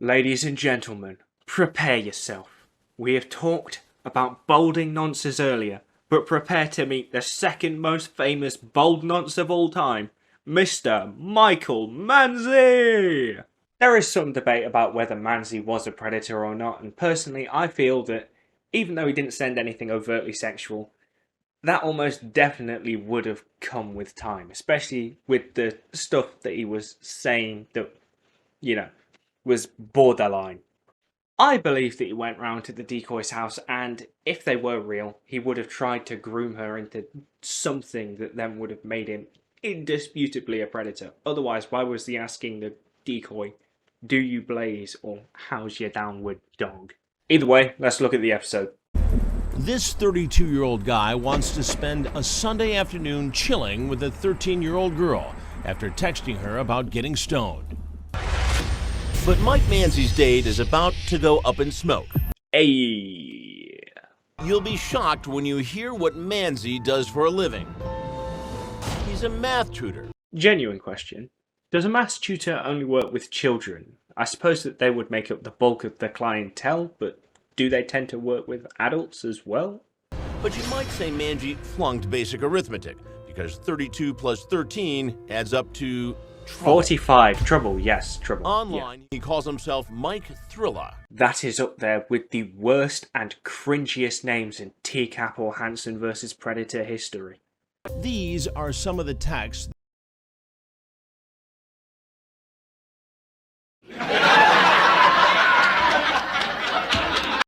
Ladies and gentlemen, prepare yourself. We have talked about balding nonces earlier, but prepare to meet the second most famous bald nonce of all time, Mr. Michael Manzi! There is some debate about whether Manzi was a predator or not, and personally I feel that even though he didn't send anything overtly sexual, that almost definitely would have come with time, especially with the stuff that he was saying that, was borderline. I believe that he went round to the decoy's house, and if they were real, he would have tried to groom her into something that then would have made him indisputably a predator. Otherwise, why was he asking the decoy, "Do you blaze?" or "How's your downward dog?" Either way, let's look at the episode. This 32-year-old guy wants to spend a Sunday afternoon chilling with a 13-year-old girl after texting her about getting stoned. But Mike Manzi's date is about to go up in smoke. Hey. You'll be shocked when you hear what Manzi does for a living. He's a math tutor. Genuine question. Does a maths tutor only work with children? I suppose that they would make up the bulk of the clientele, but do they tend to work with adults as well? But you might say Manzi flunked basic arithmetic, because 32 plus 13 adds up to trouble. 45. Trouble, yes, trouble. Online, yeah. He calls himself Mike Thriller. That is up there with the worst and cringiest names in tcap or Hansen vs. Predator history. These are some of the texts.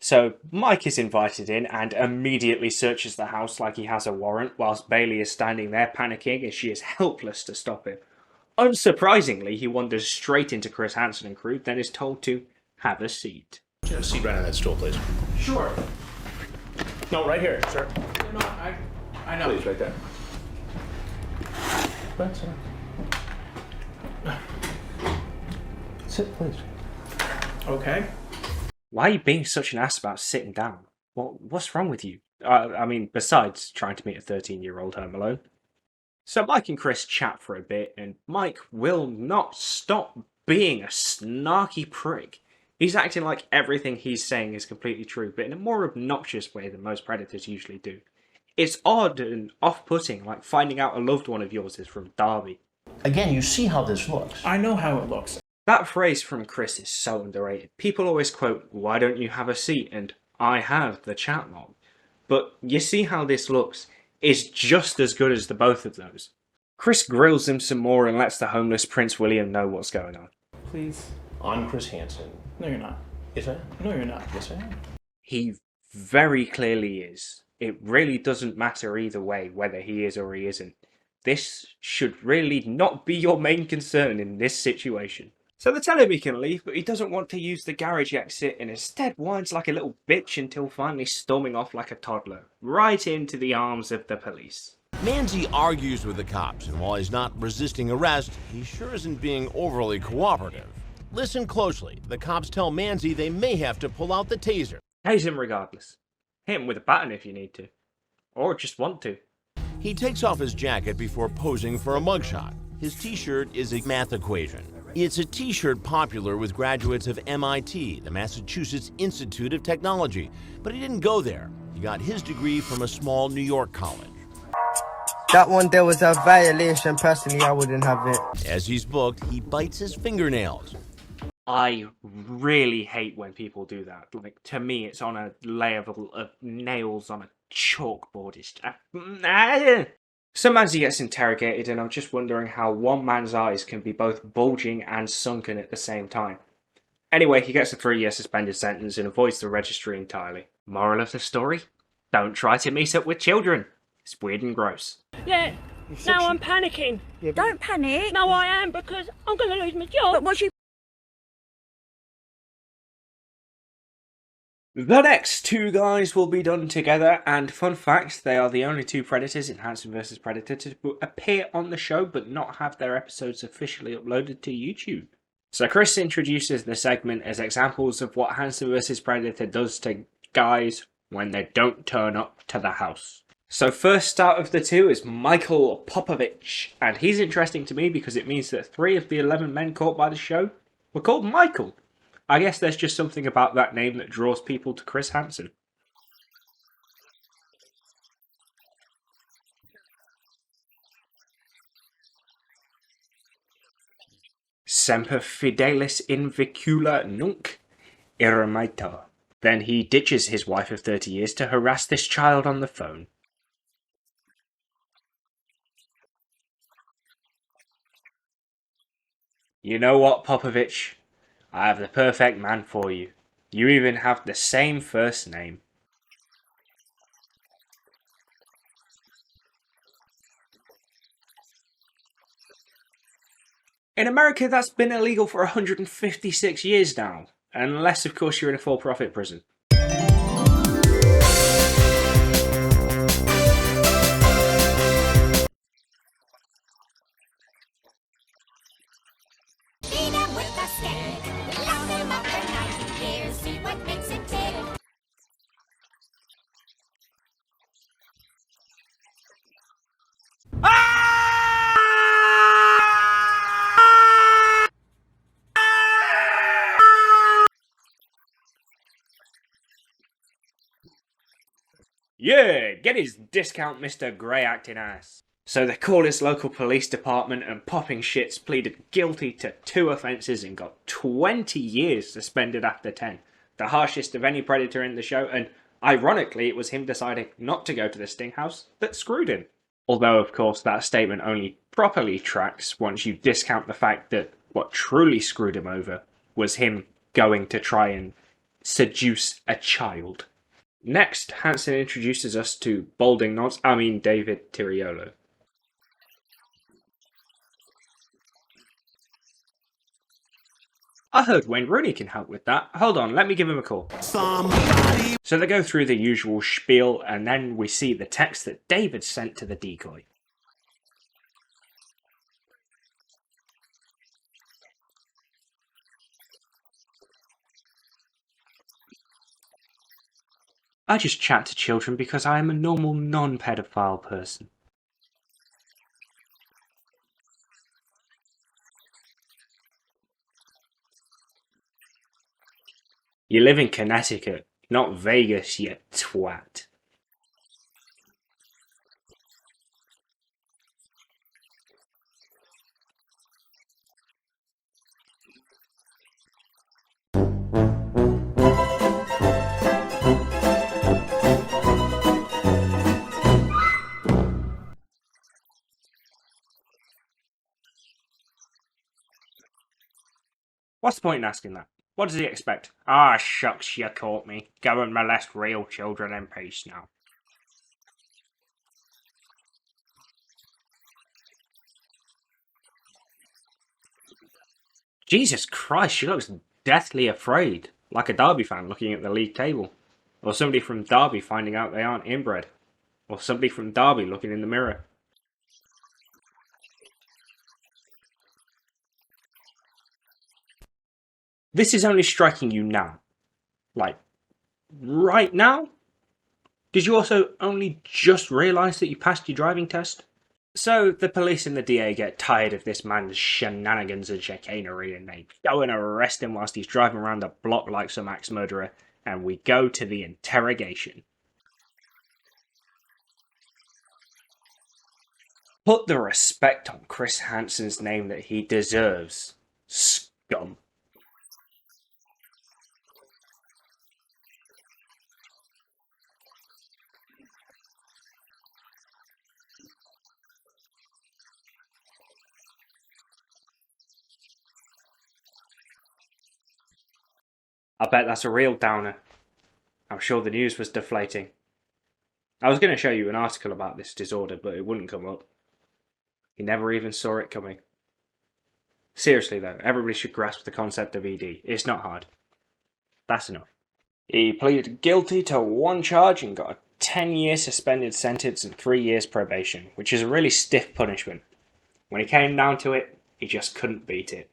So Mike is invited in and immediately searches the house like he has a warrant, whilst Bailey is standing there panicking as she is helpless to stop him. Unsurprisingly, he wanders straight into Chris Hansen and crew, then is told to have a seat. Have a seat right on that stool, please. Sure. No, right here, sir. No, I know. Please, right there. Right, sir. Sit, please. Okay. Why are you being such an ass about sitting down? What's wrong with you? I mean, besides trying to meet a 13-year-old home alone. So Mike and Chris chat for a bit, and Mike will not stop being a snarky prick. He's acting like everything he's saying is completely true, but in a more obnoxious way than most predators usually do. It's odd and off-putting, like finding out a loved one of yours is from Derby. Again, you see how this looks. I know how it looks. That phrase from Chris is so underrated. People always quote, "Why don't you have a seat?" and "I have the chat log." But you see how this looks is just as good as the both of those. Chris grills him some more and lets the homeless Prince William know what's going on. Please. I'm Chris Hansen. No, you're not. Yes, I am. No, you're not. Yes, I am. He very clearly is. It really doesn't matter either way whether he is or he isn't. This should really not be your main concern in this situation. So they tell him he can leave, but he doesn't want to use the garage exit and instead whines like a little bitch until finally storming off like a toddler, right into the arms of the police. Manzi argues with the cops, and while he's not resisting arrest, he sure isn't being overly cooperative. Listen closely. The cops tell Manzi they may have to pull out the taser. Tase him regardless. Hit him with a baton if you need to. Or just want to. He takes off his jacket before posing for a mugshot. His t-shirt is a math equation. It's a t-shirt popular with graduates of MIT, the Massachusetts Institute of Technology. But he didn't go there. He got his degree from a small New York college. That one there was a violation. Personally, I wouldn't have it. As he's booked, he bites his fingernails. I really hate when people do that. Like, to me, it's on a level of nails on a chalkboard. It's So Manzi gets interrogated, and I'm just wondering how one man's eyes can be both bulging and sunken at the same time. Anyway, he gets a 3-year suspended sentence and avoids the registry entirely. Moral of the story? Don't try to meet up with children. It's weird and gross. Yeah, now I'm panicking. Yeah, Don't panic. No, I am, because I'm going to lose my job. But what's you... The next two guys will be done together, and fun fact, they are the only two Predators in Hansen vs. Predator to appear on the show but not have their episodes officially uploaded to YouTube. So Chris introduces the segment as examples of what Hansen vs. Predator does to guys when they don't turn up to the house. So first out of the two is Michael Popovich, and he's interesting to me because it means that 3 of the 11 men caught by the show were called Michael. I guess there's just something about that name that draws people to Chris Hansen. Semper fidelis invicula nunc eremita. Then he ditches his wife of 30 years to harass this child on the phone. You know what, Popovich? I have the perfect man for you. You even have the same first name. In America, that's been illegal for 156 years now. Unless, of course, you're in a for-profit prison. Beat him with a stick, lock him up at night. Here's see what makes him tick. Yeah, get his discount Mr. Grey acting ass. So they called his local police department and Popping Shits pleaded guilty to 2 offences and got 20 years suspended after 10. The harshest of any predator in the show, and ironically it was him deciding not to go to the Sting House that screwed him. Although of course that statement only properly tracks once you discount the fact that what truly screwed him over was him going to try and seduce a child. Next, Hansen introduces us to David Tiriolo. I heard Wayne Rooney can help with that. Hold on, let me give him a call. Somebody. So they go through the usual spiel, and then we see the text that David sent to the decoy. I just chat to children because I am a normal non-pedophile person. You live in Connecticut, not Vegas, you twat. What's the point in asking that? What does he expect? Ah, shucks, you caught me. Go and molest real children in peace now. Jesus Christ, she looks deathly afraid. Like a Derby fan looking at the league table. Or somebody from Derby finding out they aren't inbred. Or somebody from Derby looking in the mirror. This is only striking you now. Like, right now? Did you also only just realise that you passed your driving test? So, the police and the DA get tired of this man's shenanigans and chicanery and they go and arrest him whilst he's driving around the block like some axe murderer, and we go to the interrogation. Put the respect on Chris Hansen's name that he deserves, scum. I bet that's a real downer. I'm sure the news was deflating. I was going to show you an article about this disorder, but it wouldn't come up. You never even saw it coming. Seriously though, everybody should grasp the concept of ED. It's not hard. That's enough. He pleaded guilty to 1 charge and got a 10-year suspended sentence and 3 years probation, which is a really stiff punishment. When it came down to it, he just couldn't beat it.